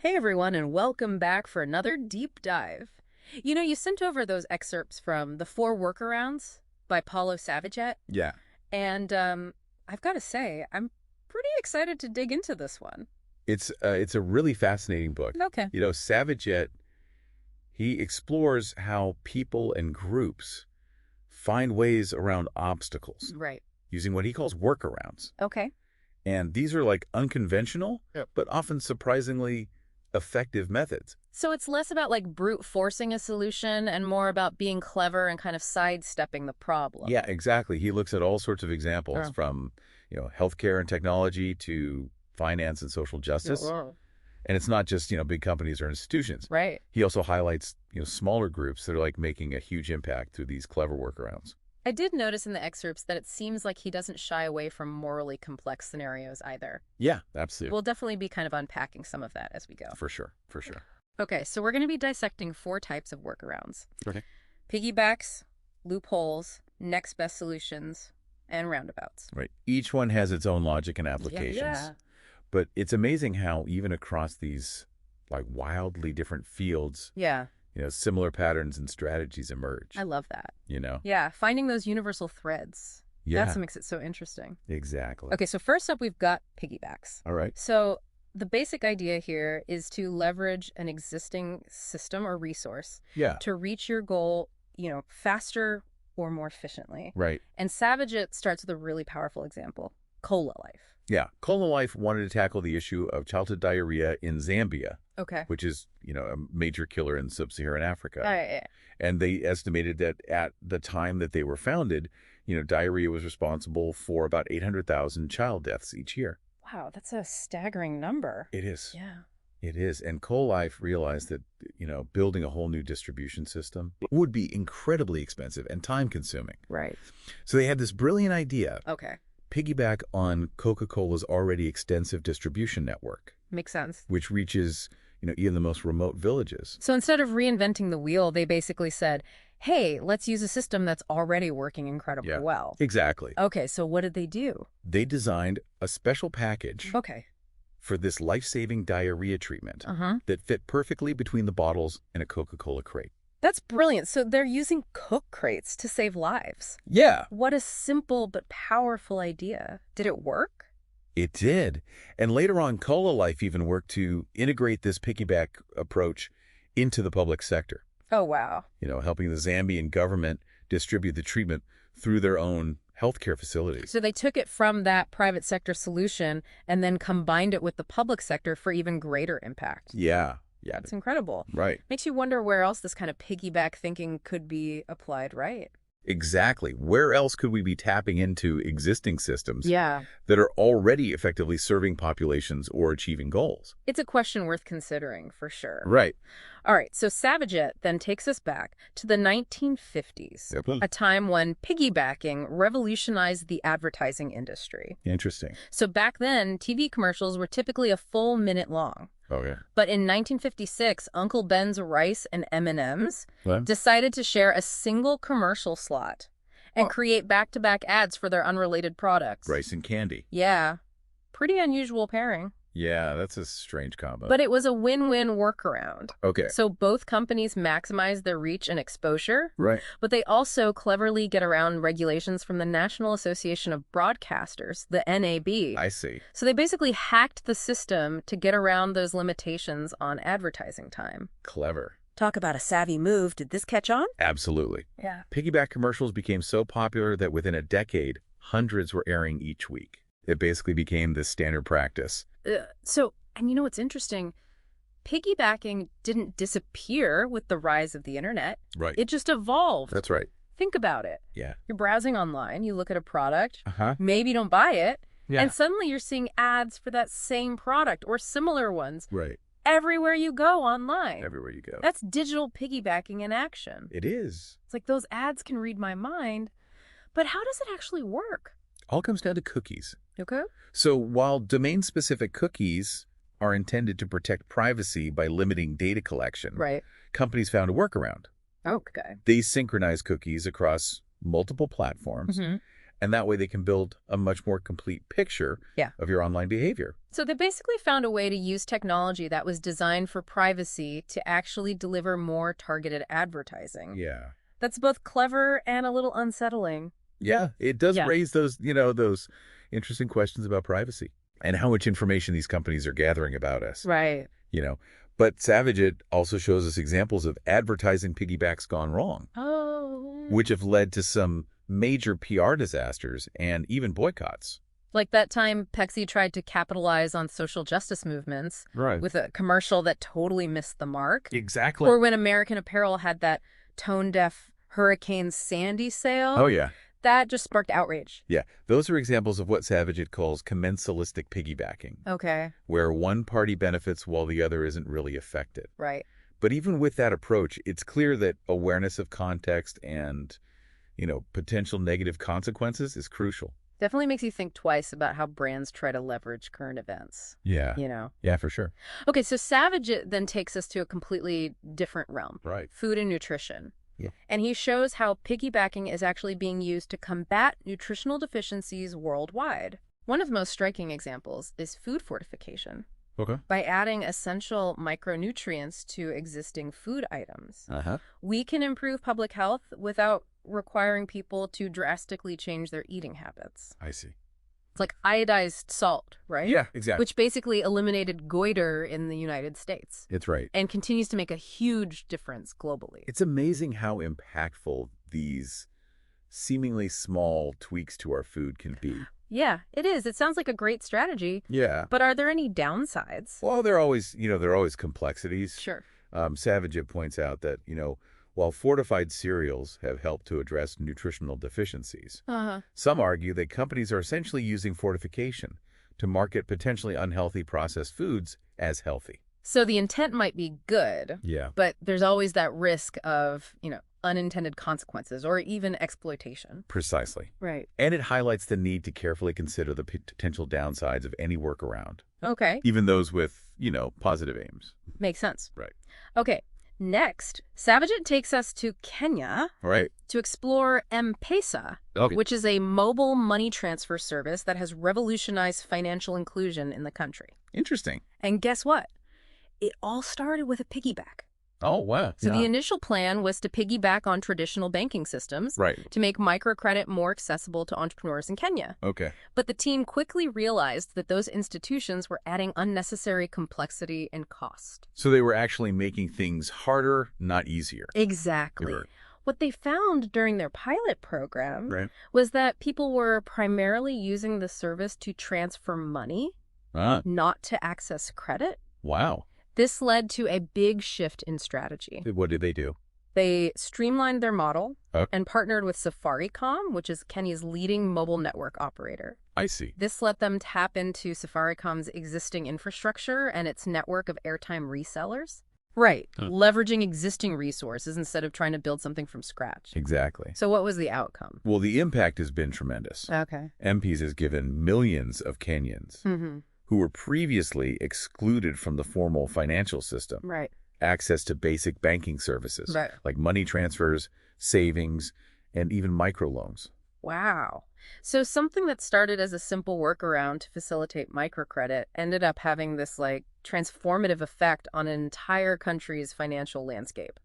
Hey everyone, and welcome back for another deep dive. You sent over those excerpts from The Four Workarounds by Paulo Savaget, Yeah. and I've got to say, I'm pretty excited to dig into this one. It's a really fascinating book. Okay. Savaget, he explores how people and groups find ways around obstacles Right. using what he calls workarounds. Okay. And these are like unconventional, Yep. but often surprisingly effective methods. So it's less about like brute forcing a solution and more about being clever and kind of sidestepping the problem. Yeah, exactly. He looks at all sorts of examples Yeah. from, healthcare and technology to finance and social justice. Oh, And it's not just, big companies or institutions. right. He also highlights, smaller groups that are like making a huge impact through these clever workarounds. I did notice in the excerpts that it seems like he doesn't shy away from morally complex scenarios either. Yeah, absolutely. We'll definitely be kind of unpacking some of that as we go. For sure. For sure. Okay, so we're going to be dissecting 4 types of workarounds. Okay. Piggybacks, loopholes, next best solutions, and roundabouts. Right. Each one has its own logic and applications. Yeah. But it's amazing how even across these like wildly different fields, Yeah, similar patterns and strategies emerge. I love that. You know? Yeah, finding those universal threads. Yeah. That's what makes it so interesting. Exactly. Okay, so first up, we've got piggybacks. All right. So the basic idea here is to leverage an existing system or resource Yeah. to reach your goal, faster or more efficiently. Right. And Savaget starts with a really powerful example, Cola Life. Yeah. Cola Life wanted to tackle the issue of childhood diarrhea in Zambia, Okay. which is, a major killer in sub-Saharan Africa. Yeah. And they estimated that at the time that they were founded, diarrhea was responsible for about 800,000 child deaths each year. Wow, that's a staggering number. It is. Yeah. It is. And Life realized that, building a whole new distribution system would be incredibly expensive and time-consuming. Right. So they had this brilliant idea, Okay. piggyback on Coca-Cola's already extensive distribution network, Makes sense. which reaches, even the most remote villages. So instead of reinventing the wheel, they basically said, hey, let's use a system that's already working incredibly Yeah. well. Exactly. Okay, so what did they do? They designed a special package Okay. for this life-saving diarrhea treatment Uh-huh. that fit perfectly between the bottles in a Coca-Cola crate. That's brilliant. So they're using Coke crates to save lives. Yeah, What a simple but powerful idea. Did it work? it did. And later on, Cola Life even worked to integrate this piggyback approach into the public sector, Oh, wow. helping the Zambian government distribute the treatment through their own healthcare facilities. So they took it from that private sector solution and then combined it with the public sector for even greater impact. Yeah, That's incredible. right. Makes you wonder where else this kind of piggyback thinking could be applied, right? Exactly. Where else could we be tapping into existing systems Yeah. that are already effectively serving populations or achieving goals? It's a question worth considering, for sure. Right. All right, so Savaget then takes us back to the 1950s, Yep. a time when piggybacking revolutionized the advertising industry. Interesting. So back then, TV commercials were typically a full minute long. Okay. But in 1956, Uncle Ben's Rice and M&M's What? decided to share a single commercial slot and Oh. create back-to-back ads for their unrelated products. Rice and candy. Yeah. Pretty unusual pairing. Yeah, that's a strange combo. But it was a win-win workaround. okay. So both companies maximize their reach and exposure, Right. but they also cleverly get around regulations from the National Association of Broadcasters, the NAB. I see. So they basically hacked the system to get around those limitations on advertising time. Clever. Talk about a savvy move. Did this catch on? Absolutely. Yeah. Piggyback commercials became so popular that within a decade, hundreds were airing each week. It basically became the standard practice. And you know what's interesting? Piggybacking didn't disappear with the rise of the internet. Right. It just evolved. That's right. Think about it. Yeah. You're browsing online, you look at a product, Uh-huh. maybe you don't buy it, Yeah. and suddenly you're seeing ads for that same product or similar ones Right. everywhere you go online. Everywhere you go. That's digital piggybacking in action. It is. It's like those ads can read my mind, but how does it actually work? All comes down to cookies. Okay. So while domain-specific cookies are intended to protect privacy by limiting data collection, Right. companies found a workaround. Okay. They synchronize cookies across multiple platforms, Mm-hmm. And that way they can build a much more complete picture Yeah. of your online behavior. So they basically found a way to use technology that was designed for privacy to actually deliver more targeted advertising. Yeah. That's both clever and a little unsettling. Yeah, it does Yeah. raise those interesting questions about privacy and how much information these companies are gathering about us. Right. But Savaget also shows us examples of advertising piggybacks gone wrong, Oh. which have led to some major PR disasters and even boycotts. Like that time Pepsi tried to capitalize on social justice movements Right. with a commercial that totally missed the mark. Exactly. Or when American Apparel had that tone-deaf Hurricane Sandy sale. Oh, yeah. That just sparked outrage. Yeah. Those are examples of what Savaget calls commensalistic piggybacking, Okay. where one party benefits while the other isn't really affected. Right. But even with that approach, it's clear that awareness of context and, potential negative consequences is crucial. Definitely makes you think twice about how brands try to leverage current events. Yeah. Yeah, for sure. Okay, so Savaget then takes us to a completely different realm. Right. Food and nutrition. Yeah. And he shows how piggybacking is actually being used to combat nutritional deficiencies worldwide. One of the most striking examples is food fortification. Okay. By adding essential micronutrients to existing food items, we can improve public health without requiring people to drastically change their eating habits. I see. It's like iodized salt, right? Yeah, exactly. Which basically eliminated goiter in the United States It's right. and continues to make a huge difference globally. It's amazing how impactful these seemingly small tweaks to our food can be. Yeah, it is. It sounds like a great strategy. Yeah. But are there any downsides? Well, there are always complexities. Sure. Savaget points out that, while fortified cereals have helped to address nutritional deficiencies, some argue that companies are essentially using fortification to market potentially unhealthy processed foods as healthy. So the intent might be good, Yeah. but there's always that risk of, unintended consequences or even exploitation. Precisely. Right. And it highlights the need to carefully consider the potential downsides of any workaround, Okay. even those with, positive aims. Makes sense. Right. Okay. Next, Savaget takes us to Kenya Right. to explore M-Pesa, Okay. which is a mobile money transfer service that has revolutionized financial inclusion in the country. Interesting. And guess what? It all started with a piggyback. Oh, wow. So the initial plan was to piggyback on traditional banking systems Right. to make microcredit more accessible to entrepreneurs in Kenya. Okay. But the team quickly realized that those institutions were adding unnecessary complexity and cost. So they were actually making things harder, not easier. Exactly. Right. What they found during their pilot program Right. was that people were primarily using the service to transfer money, not to access credit. Wow. This led to a big shift in strategy. What did they do? They streamlined their model Okay. and partnered with Safaricom, which is Kenya's leading mobile network operator. I see. This let them tap into Safaricom's existing infrastructure and its network of airtime resellers. Right. Leveraging existing resources instead of trying to build something from scratch. Exactly. So what was the outcome? Well, the impact has been tremendous. Okay. MPs has given millions of Kenyans who were previously excluded from the formal financial system Right. access to basic banking services Right. like money transfers, savings, and even microloans. Wow. So something that started as a simple workaround to facilitate microcredit ended up having this transformative effect on an entire country's financial landscape.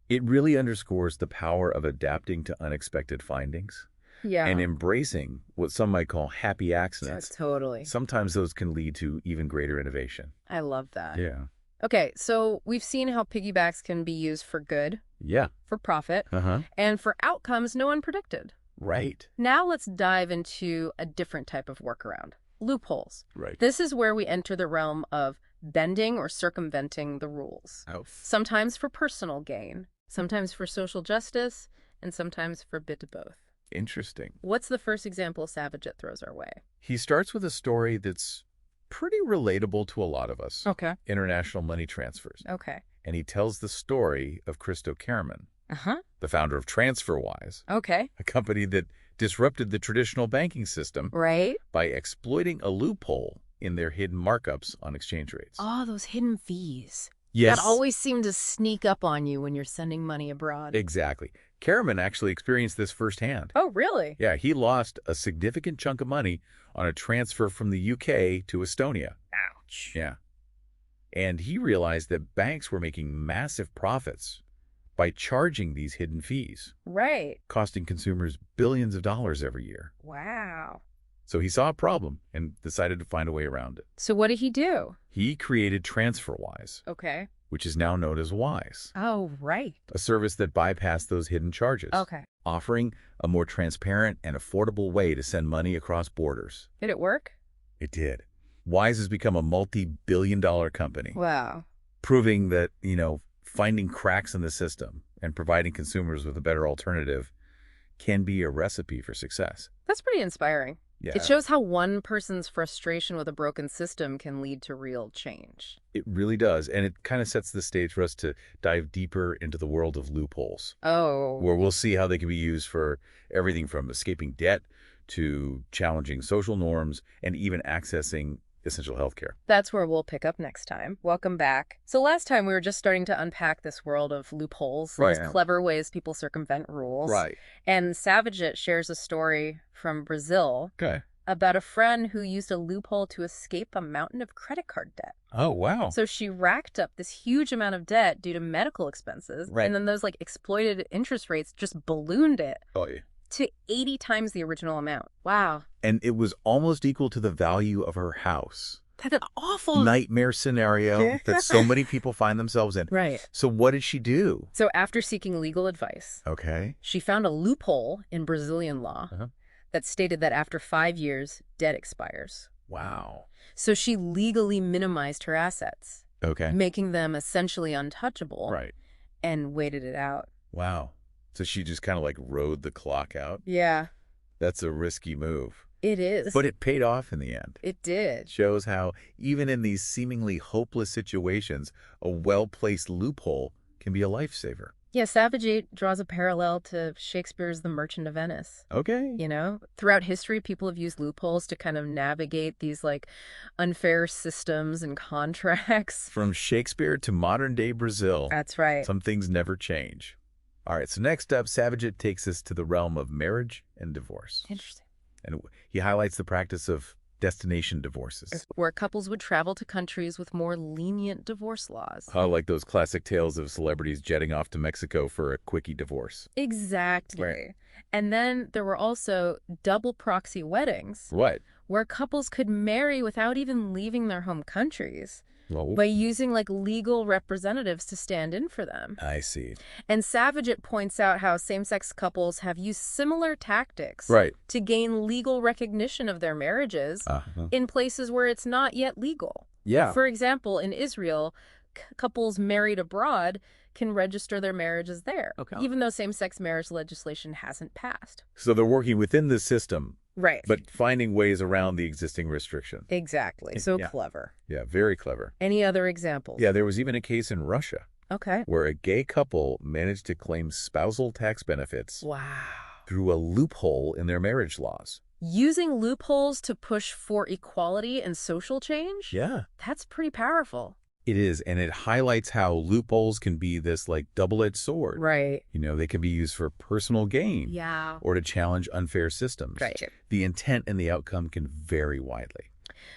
It really underscores the power of adapting to unexpected findings Yeah. and embracing what some might call happy accidents. Totally. Sometimes those can lead to even greater innovation. I love that. Yeah. Okay, so we've seen how piggybacks can be used for good, Yeah. for profit, Uh-huh. and for outcomes no one predicted. Right. Now let's dive into a different type of workaround, loopholes. Right. This is where we enter the realm of bending or circumventing the rules. Oh. Sometimes for personal gain, sometimes for social justice, and sometimes for a bit of both. Interesting. What's the first example Savaget throws our way? He starts with a story that's pretty relatable to a lot of us. Okay. International money transfers. Okay. And he tells the story of Christo Karaman, Uh-huh. the founder of TransferWise, Okay. a company that disrupted the traditional banking system Right? by exploiting a loophole in their hidden markups on exchange rates. Oh, those hidden fees. That Yes, always seemed to sneak up on you when you're sending money abroad. exactly. Karaman actually experienced this firsthand. Oh, really? Yeah, he lost a significant chunk of money on a transfer from the UK to Estonia. Ouch. Yeah. And he realized that banks were making massive profits by charging these hidden fees, Right. costing consumers billions of dollars every year. Wow. So he saw a problem and decided to find a way around it. So what did he do? He created TransferWise, Okay. which is now known as Wise, Oh, right. a service that bypassed those hidden charges, Okay. offering a more transparent and affordable way to send money across borders. Did it work? It did. Wise has become a multi-billion-dollar company, Wow. proving that, finding cracks in the system and providing consumers with a better alternative can be a recipe for success. That's pretty inspiring. Yeah, It shows how one person's frustration with a broken system can lead to real change. it really does. And it kind of sets the stage for us to dive deeper into the world of loopholes, Oh, where we'll see how they can be used for everything from escaping debt to challenging social norms and even accessing essential healthcare. that's where we'll pick up next time. Welcome back. So last time we were just starting to unpack this world of loopholes, Right. these clever ways people circumvent rules. And Savaget shares a story from Brazil Okay. about a friend who used a loophole to escape a mountain of credit card debt. Oh, wow. So she racked up this huge amount of debt due to medical expenses. Right. And then those exploited interest rates just ballooned it Oh, yeah. to 80 times the original amount. Wow. And it was almost equal to the value of her house. That's an awful Nightmare scenario that so many people find themselves in. Right. So what did she do? So after seeking legal advice, Okay. she found a loophole in Brazilian law Uh-huh. that stated that after 5 years, debt expires. Wow. So she legally minimized her assets, Okay. making them essentially untouchable, Right. and waited it out. Wow. So she just kind of rode the clock out? Yeah, That's a risky move. it is. But it paid off in the end. It did. Shows how even in these seemingly hopeless situations, a well-placed loophole can be a lifesaver. Yeah, Savaget draws a parallel to Shakespeare's The Merchant of Venice. Okay. Throughout history, people have used loopholes to kind of navigate these unfair systems and contracts. From Shakespeare to modern-day Brazil, That's right. some things never change. All right, so next up, Savaget takes us to the realm of marriage and divorce. Interesting. And he highlights the practice of destination divorces. Where couples would travel to countries with more lenient divorce laws. Like those classic tales of celebrities jetting off to Mexico for a quickie divorce. Exactly. Right. And then there were also double proxy weddings, What? where couples could marry without even leaving their home countries Well, by using legal representatives to stand in for them. I see. And Savaget points out how same-sex couples have used similar tactics Right. to gain legal recognition of their marriages in places where it's not yet legal. Yeah. For example, in Israel, couples married abroad can register their marriages there, even though same-sex marriage legislation hasn't passed. So they're working within the system, Right. but finding ways around the existing restriction. Exactly. So Yeah. clever. Yeah, very clever. Any other examples? Yeah, there was even a case in Russia Okay. where a gay couple managed to claim spousal tax benefits Wow. through a loophole in their marriage laws. Using loopholes to push for equality and social change? Yeah. That's pretty powerful. It is, and it highlights how loopholes can be this double-edged sword. Right. They can be used for personal gain Yeah. or to challenge unfair systems. Right. The intent and the outcome can vary widely.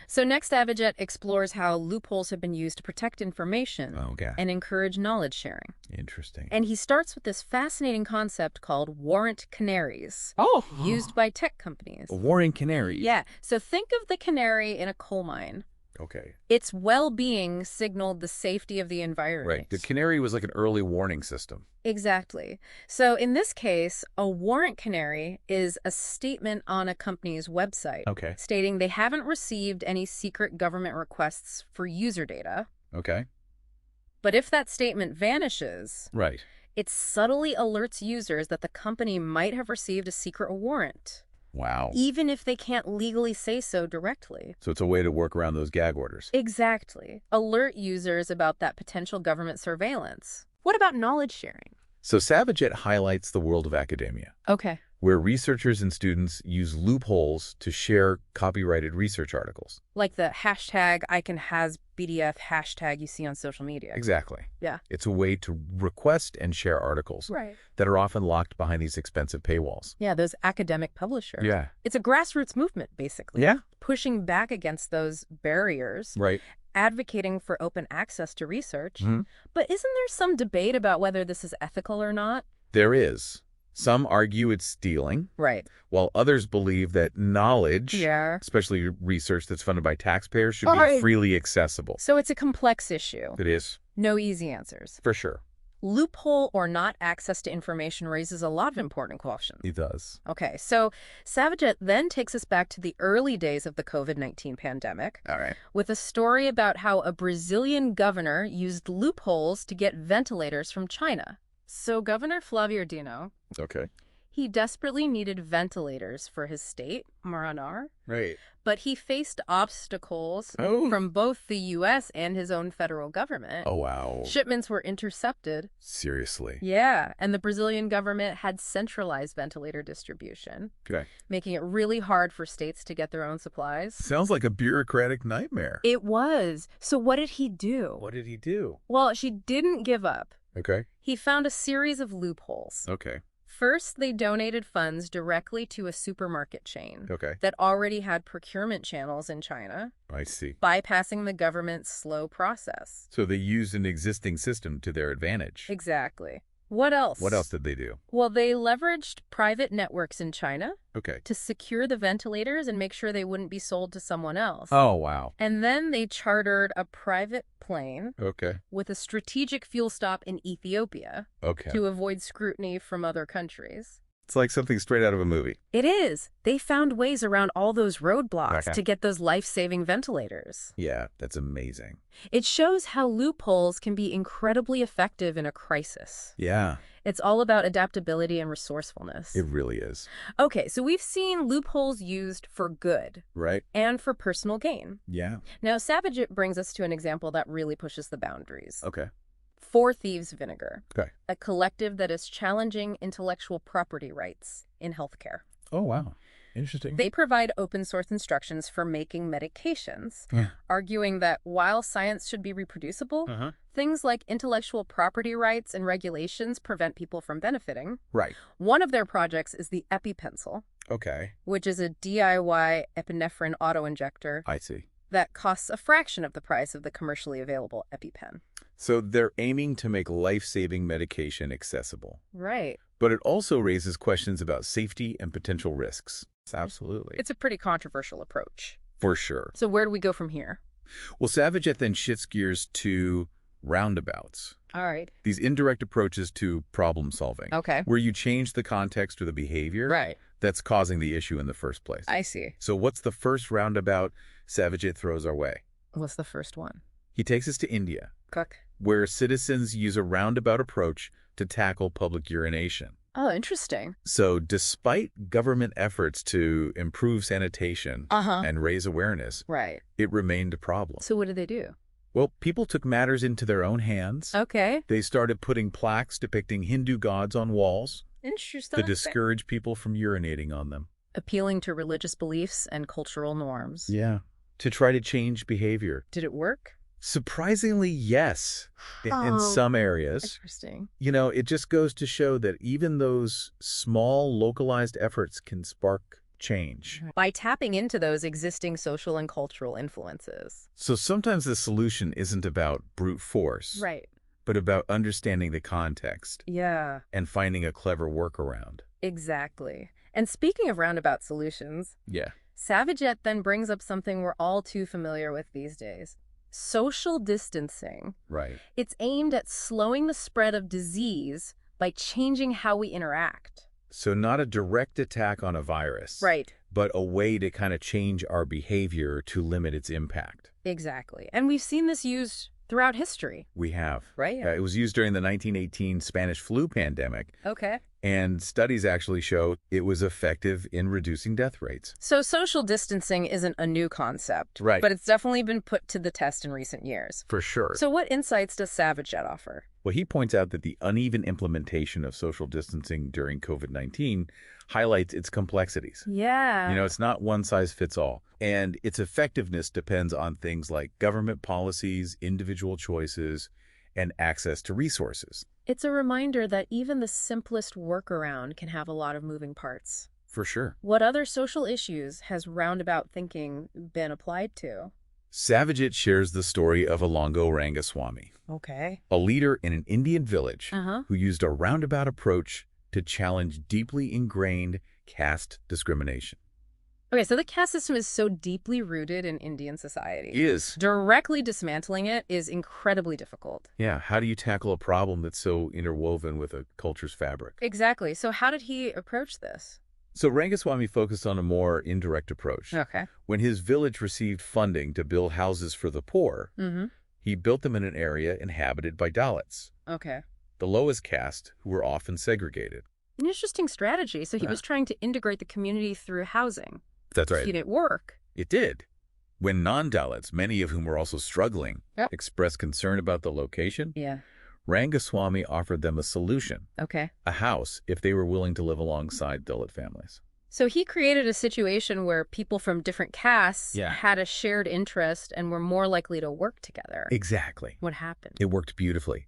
So next, Savaget explores how loopholes have been used to protect information Okay. and encourage knowledge sharing. Interesting. And he starts with this fascinating concept called warrant canaries, used by tech companies. Warring canaries. Yeah. So think of the canary in a coal mine. Okay. Its well-being signaled the safety of the environment. Right. The canary was like an early warning system. Exactly. So in this case, a warrant canary is a statement on a company's website Okay. stating they haven't received any secret government requests for user data. Okay. But if that statement vanishes, Right. it subtly alerts users that the company might have received a secret warrant, Wow. even if they can't legally say so directly. So it's a way to work around those gag orders. Exactly. Alert users about that potential government surveillance. What about knowledge sharing? So Savaget highlights the world of academia, Okay. where researchers and students use loopholes to share copyrighted research articles. Like the hashtag ICANHasBDF hashtag you see on social media. Exactly. Yeah. It's a way to request and share articles Right. that are often locked behind these expensive paywalls. Yeah, those academic publishers. Yeah. It's a grassroots movement, basically. Yeah. Pushing back against those barriers. Right. Advocating for open access to research. Mm-hmm. But isn't there some debate about whether this is ethical or not? There is. Some argue it's stealing, Right. while others believe that knowledge, Yeah. especially research that's funded by taxpayers, should Right. be freely accessible. So it's a complex issue. It is. No easy answers. For sure. Loophole or not access to information raises a lot of important questions. It does. Okay, so Savaget then takes us back to the early days of the COVID-19 pandemic All right. with a story about how a Brazilian governor used loopholes to get ventilators from China. So Governor Flávio Dino, Okay. he desperately needed ventilators for his state, Maraná, Right. but he faced obstacles Oh. from both the U.S. and his own federal government. Oh, wow. Shipments were intercepted. Seriously. Yeah, and the Brazilian government had centralized ventilator distribution, Okay. making it really hard for states to get their own supplies. Sounds like a bureaucratic nightmare. It was. So what did he do? What did he do? Well, she didn't give up. Okay. He found a series of loopholes. Okay. First, they donated funds directly to a supermarket chain Okay. that already had procurement channels in China, I see. bypassing the government's slow process. So they used an existing system to their advantage. Exactly. What else? What else did they do? Well, they leveraged private networks in China Okay. to secure the ventilators and make sure they wouldn't be sold to someone else. Oh, wow. And then they chartered a private plane Okay. with a strategic fuel stop in Ethiopia Okay. to avoid scrutiny from other countries. It's like something straight out of a movie. It is. They found ways around all those roadblocks Okay. to get those life-saving ventilators. Yeah, that's amazing. It shows how loopholes can be incredibly effective in a crisis. Yeah, It's all about adaptability and resourcefulness. it really is. Okay, so we've seen loopholes used for good Right? and for personal gain. Yeah. Now, Savaget brings us to an example that really pushes the boundaries. Okay. Four Thieves Vinegar, Okay. a collective that is challenging intellectual property rights in healthcare. Oh, wow. Interesting. They provide open source instructions for making medications, Yeah. arguing that while science should be reproducible, things like intellectual property rights and regulations prevent people from benefiting. Right. One of their projects is the EpiPencil, Okay. which is a DIY epinephrine autoinjector I see. that costs a fraction of the price of the commercially available EpiPen. So they're aiming to make life-saving medication accessible. Right. But it also raises questions about safety and potential risks. Absolutely. It's a pretty controversial approach. For sure. So where do we go from here? Well, Savaget then shifts gears to roundabouts. All right. These indirect approaches to problem solving. Okay. Where you change the context or the behavior Right. that's causing the issue in the first place. I see. So what's the first roundabout Savaget throws our way? What's the first one? He takes us to India, Cook. where citizens use a roundabout approach to tackle public urination. Oh, interesting. So despite government efforts to improve sanitation and raise awareness, Right. it remained a problem. So what did they do? Well, people took matters into their own hands. Okay. They started putting plaques depicting Hindu gods on walls Interesting. to discourage people from urinating on them. Appealing to religious beliefs and cultural norms. Yeah. To try to change behavior. Did it work? Surprisingly, yes, in Oh, some areas. Interesting. You know, it just goes to show that even those small, localized efforts can spark change. By tapping into those existing social and cultural influences. So sometimes the solution isn't about brute force, Right. but about understanding the context Yeah, and finding a clever workaround. exactly. And speaking of roundabout solutions, Yeah. Savaget then brings up something we're all too familiar with these days. Social distancing. Right. It's aimed at slowing the spread of disease by changing how we interact. So not a direct attack on a virus, Right. but a way to kind of change our behavior to limit its impact. Exactly. And we've seen this used throughout history. We have. Right. It was used during the 1918 Spanish flu pandemic, Okay. And studies actually show it was effective in reducing death rates. So social distancing isn't a new concept, Right. but it's definitely been put to the test in recent years. For sure. So what insights does Savaget offer? Well, he points out that the uneven implementation of social distancing during COVID-19 highlights its complexities. Yeah. It's not one size fits all. And its effectiveness depends on things like government policies, individual choices, and access to resources. It's a reminder that even the simplest workaround can have a lot of moving parts. For sure. What other social issues has roundabout thinking been applied to? Savaget shares the story of Alongo Rangaswamy, Okay. a leader in an Indian village Uh-huh. who used a roundabout approach to challenge deeply ingrained caste discrimination. Okay, so the caste system is so deeply rooted in Indian society. Is. Directly dismantling it is incredibly difficult. Yeah, how do you tackle a problem that's so interwoven with a culture's fabric? Exactly. So how did he approach this? So Rangaswamy focused on a more indirect approach. Okay. When his village received funding to build houses for the poor, Mm-hmm. he built them in an area inhabited by Dalits, Okay. the lowest caste who were often segregated. An interesting strategy. So he was trying to integrate the community through housing. That's right. Did it work? It did. When non-Dalits, many of whom were also struggling, Yep. expressed concern about the location, Yeah. Rangaswamy offered them a solution, Okay. a house, if they were willing to live alongside Dalit families. So he created a situation where people from different castes Yeah. had a shared interest and were more likely to work together. Exactly. What happened? It worked beautifully.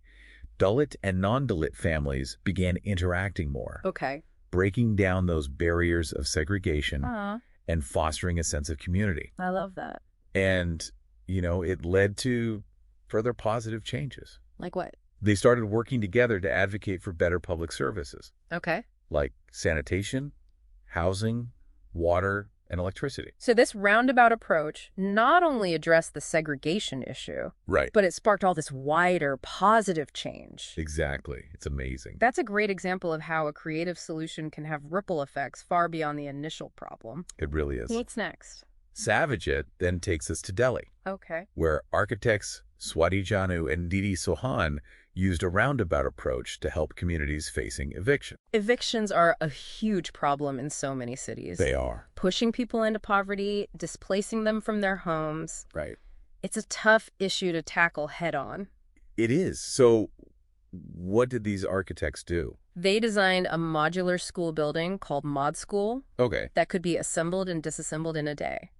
Dalit and non-Dalit families began interacting more, Okay. breaking down those barriers of segregation Aw, and fostering a sense of community. I love that. And, it led to further positive changes. Like what? They started working together to advocate for better public services, Okay. like sanitation, housing, water, and electricity. So this roundabout approach not only addressed the segregation issue, Right. but it sparked all this wider positive change. Exactly. It's amazing. That's a great example of how a creative solution can have ripple effects far beyond the initial problem. It really is. What's next? Savaget then takes us to Delhi, Okay. where architects Swati Janu and Didi Sohan used a roundabout approach to help communities facing eviction. Evictions are a huge problem in so many cities. They are. Pushing people into poverty, displacing them from their homes. Right. It's a tough issue to tackle head on. It is. So what did these architects do? They designed a modular school building called Mod School Okay. that could be assembled and disassembled in a day.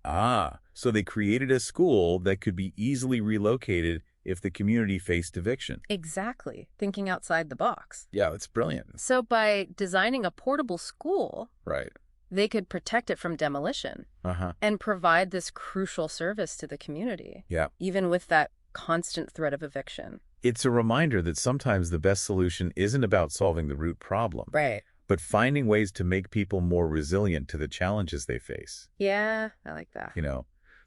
So they created a school that could be easily relocated if the community faced eviction. Exactly. Thinking outside the box. Yeah, that's brilliant. So by designing a portable school, Right. they could protect it from demolition Uh-huh. and provide this crucial service to the community, Yeah. even with that constant threat of eviction. It's a reminder that sometimes the best solution isn't about solving the root problem, Right. but finding ways to make people more resilient to the challenges they face. Yeah, I like that.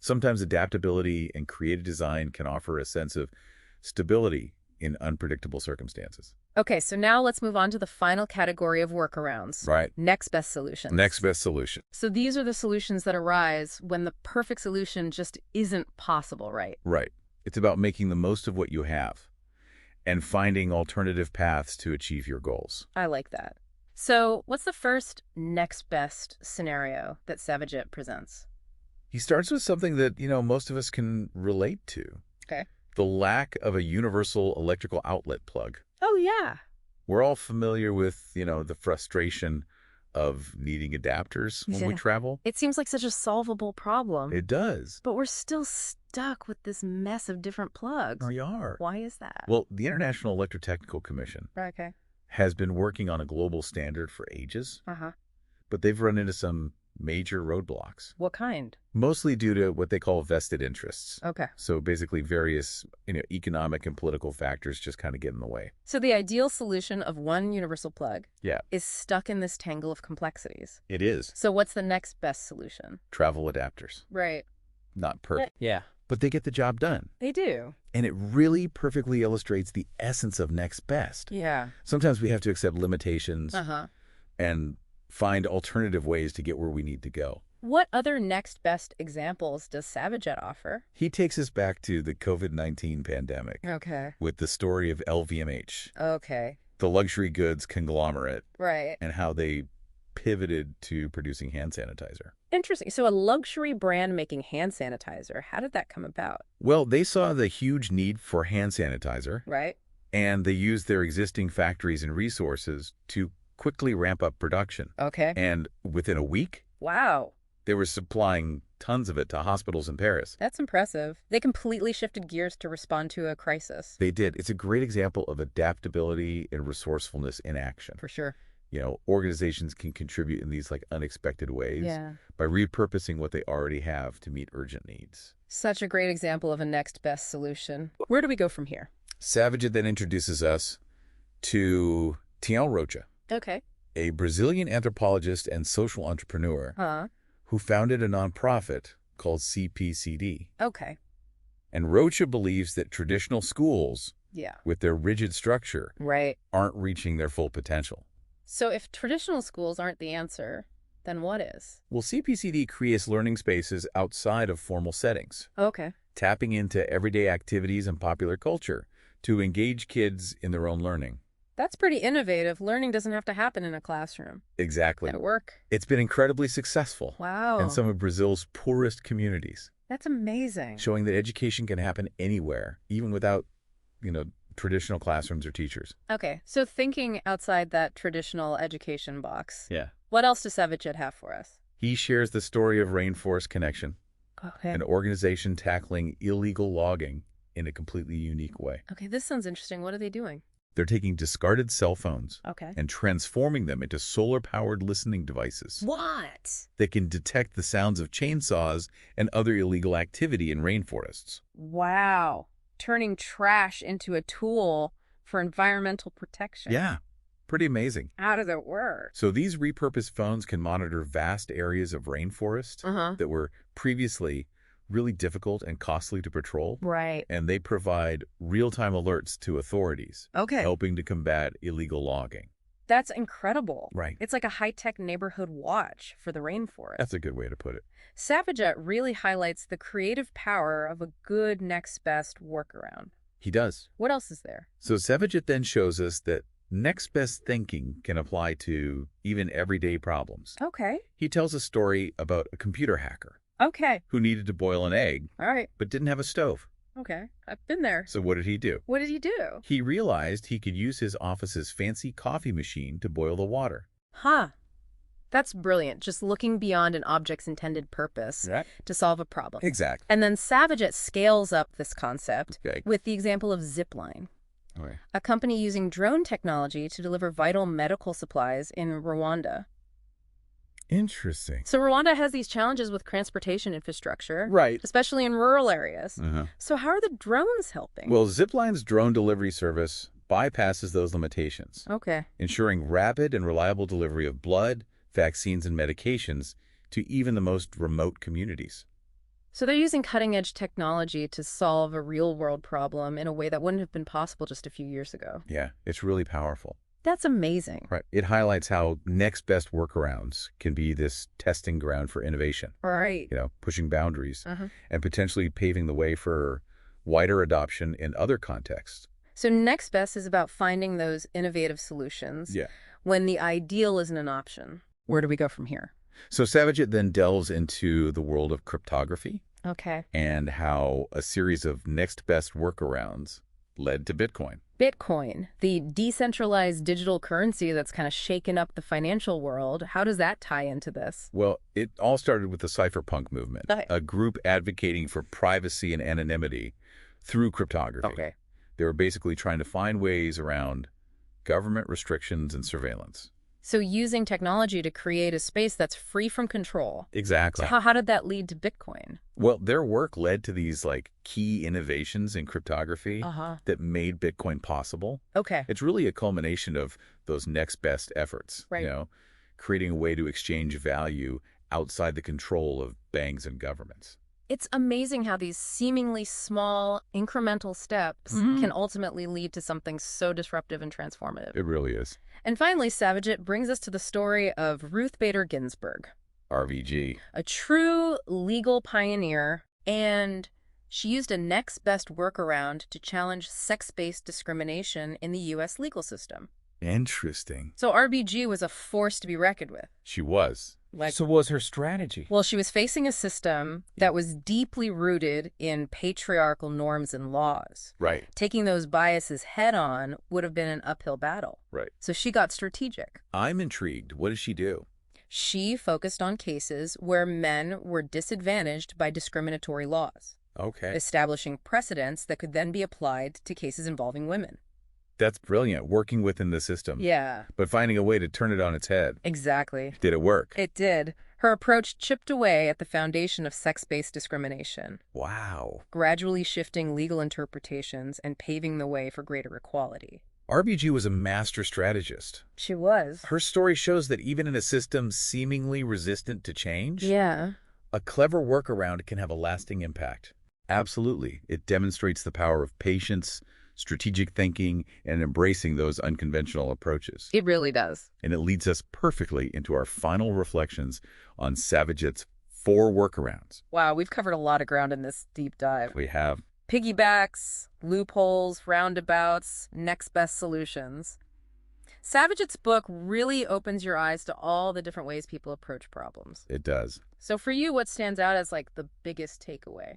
Sometimes adaptability and creative design can offer a sense of stability in unpredictable circumstances. Okay, so now let's move on to the final category of workarounds. Right. Next best solutions. Next best solution. So these are the solutions that arise when the perfect solution just isn't possible, right? Right. It's about making the most of what you have and finding alternative paths to achieve your goals. I like that. So what's the first next best scenario that Savaget presents? He starts with something that, most of us can relate to. Okay. The lack of a universal electrical outlet plug. Oh, yeah. We're all familiar with, the frustration of needing adapters when we Yeah. travel. It seems like such a solvable problem. It does. But we're still stuck with this mess of different plugs. We are. Why is that? Well, the International Electrotechnical Commission Okay. has been working on a global standard for ages, Uh-huh. but they've run into some major roadblocks, What kind? mostly due to what they call vested interests. Okay. So basically various, economic and political factors just kind of get in the way. So the ideal solution of one universal plug Yeah, is stuck in this tangle of complexities. it is. So what's the next best solution? Travel adapters. Right. Not perfect, Yeah. but they get the job done. They do. And it really perfectly illustrates the essence of next best. Yeah. Sometimes we have to accept limitations Uh-huh. and find alternative ways to get where we need to go. What other next best examples does Savaget offer? He takes us back to the COVID-19 pandemic Okay. with the story of LVMH. Okay. the luxury goods conglomerate Right. and how they pivoted to producing hand sanitizer. Interesting. So a luxury brand making hand sanitizer. How did that come about? Well, they saw the huge need for hand sanitizer, Right. and they used their existing factories and resources to quickly ramp up production. Okay. And within a week, Wow. they were supplying tons of it to hospitals in Paris. That's impressive. They completely shifted gears to respond to a crisis. They did. It's a great example of adaptability and resourcefulness in action. For sure. Organizations can contribute in these unexpected ways by repurposing what they already have to meet urgent needs. Such a great example of a next best solution. Where do we go from here? Savaget then introduces us to Tião Rocha, Okay. a Brazilian anthropologist and social entrepreneur who founded a nonprofit called CPCD. Okay. And Rocha believes that traditional schools, with their rigid structure, aren't reaching their full potential. So if traditional schools aren't the answer, then what is? Well, CPCD creates learning spaces outside of formal settings, Okay. tapping into everyday activities and popular culture to engage kids in their own learning. That's pretty innovative. Learning doesn't have to happen in a classroom. Exactly. At work. It's been incredibly successful. Wow. In some of Brazil's poorest communities. That's amazing. Showing that education can happen anywhere, even without, traditional classrooms or teachers. Okay, so thinking outside that traditional education box. Yeah. What else does Savaget have for us? He shares the story of Rainforest Connection, an organization tackling illegal logging in a completely unique way. Okay, this sounds interesting. What are they doing? They're taking discarded cell phones Okay. and transforming them into solar-powered listening devices. What? That can detect the sounds of chainsaws and other illegal activity in rainforests. Wow. Turning trash into a tool for environmental protection. Yeah, pretty amazing. How does it work? So these repurposed phones can monitor vast areas of rainforest that were previously really difficult and costly to patrol. Right. And they provide real-time alerts to authorities, helping to combat illegal logging. That's incredible. Right. It's like a high-tech neighborhood watch for the rainforest. That's a good way to put it. Savaget really highlights the creative power of a good next best workaround. He does. What else is there? So Savaget then shows us that next best thinking can apply to even everyday problems. Okay. He tells a story about a computer hacker. Okay. Who needed to boil an egg. All right. But didn't have a stove. Okay. I've been there. So what did he do? What did he do? He realized he could use his office's fancy coffee machine to boil the water. Huh. That's brilliant. Just looking beyond an object's intended purpose to solve a problem. Exactly. And then Savaget scales up this concept with the example of Zipline, a company using drone technology to deliver vital medical supplies in Rwanda. Interesting. So Rwanda has these challenges with transportation infrastructure. Right. Especially in rural areas. So how are the drones helping? Well, Zipline's drone delivery service bypasses those limitations. Okay. Ensuring rapid and reliable delivery of blood, vaccines, and medications to even the most remote communities. So they're using cutting-edge technology to solve a real-world problem in a way that wouldn't have been possible just a few years ago. Yeah, it's really powerful. That's amazing. Right. It highlights how next best workarounds can be this testing ground for innovation. Right. Pushing boundaries and potentially paving the way for wider adoption in other contexts. So next best is about finding those innovative solutions when the ideal isn't an option. Where do we go from here? So Savaget then delves into the world of cryptography. Okay. And how a series of next best workarounds led to Bitcoin. Bitcoin, the decentralized digital currency that's kind of shaken up the financial world. How does that tie into this? Well, it all started with the cypherpunk movement, a group advocating for privacy and anonymity through cryptography. Okay. They were basically trying to find ways around government restrictions and surveillance. So using technology to create a space that's free from control. Exactly. So how did that lead to Bitcoin? Well, their work led to these key innovations in cryptography that made Bitcoin possible. Okay. It's really a culmination of those next best efforts. Right. Creating a way to exchange value outside the control of banks and governments. It's amazing how these seemingly small, incremental steps can ultimately lead to something so disruptive and transformative. It really is. And finally, Savaget brings us to the story of Ruth Bader Ginsburg. RBG. A true legal pioneer, and she used a next best workaround to challenge sex-based discrimination in the U.S. legal system. Interesting. So RBG was a force to be reckoned with. She was. Like, So what was her strategy? well, she was facing a system that was deeply rooted in patriarchal norms and laws. Right. Taking those biases head on would have been an uphill battle. Right. So she got strategic. I'm intrigued. What does she do? She focused on cases where men were disadvantaged by discriminatory laws, Okay. establishing precedents that could then be applied to cases involving women. That's brilliant, working within the system. Yeah, But finding a way to turn it on its head. exactly. Did it work? It did. Her approach chipped away at the foundation of sex-based discrimination, Wow. gradually shifting legal interpretations and paving the way for greater equality. RBG was a master strategist. She was. Her story shows that even in a system seemingly resistant to change, Yeah. a clever workaround can have a lasting impact. Absolutely. It demonstrates the power of patience, strategic thinking, and embracing those unconventional approaches. It really does. And it leads us perfectly into our final reflections on Savaget's 4 workarounds. Wow, we've covered a lot of ground in this deep dive. We have Piggybacks, loopholes, roundabouts, next best solutions. Savaget's book really opens your eyes to all the different ways people approach problems. it does. So for you, what stands out as like the biggest takeaway?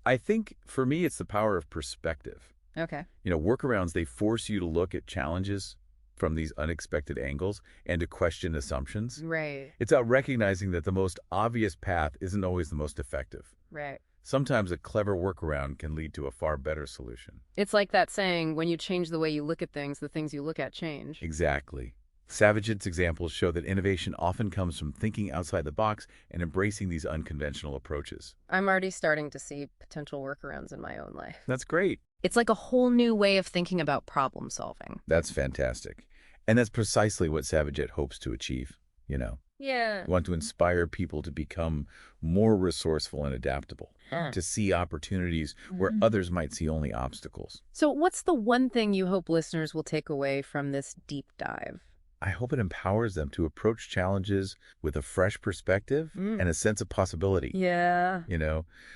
I think for me, it's the power of perspective. Okay. Workarounds, they force you to look at challenges from these unexpected angles and to question assumptions. Right. It's about recognizing that the most obvious path isn't always the most effective. Right. Sometimes a clever workaround can lead to a far better solution. It's like that saying, when you change the way you look at things, the things you look at change. Exactly. Savaget's examples show that innovation often comes from thinking outside the box and embracing these unconventional approaches. I'm already starting to see potential workarounds in my own life. That's great. It's like a whole new way of thinking about problem solving. That's fantastic. And that's precisely what Savaget hopes to achieve. Yeah. We want to inspire people to become more resourceful and adaptable, Huh. to see opportunities where others might see only obstacles. So what's the one thing you hope listeners will take away from this deep dive? I hope it empowers them to approach challenges with a fresh perspective and a sense of possibility. Yeah.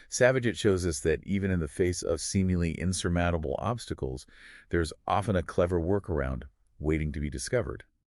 Savaget shows us that even in the face of seemingly insurmountable obstacles, there's often a clever workaround waiting to be discovered.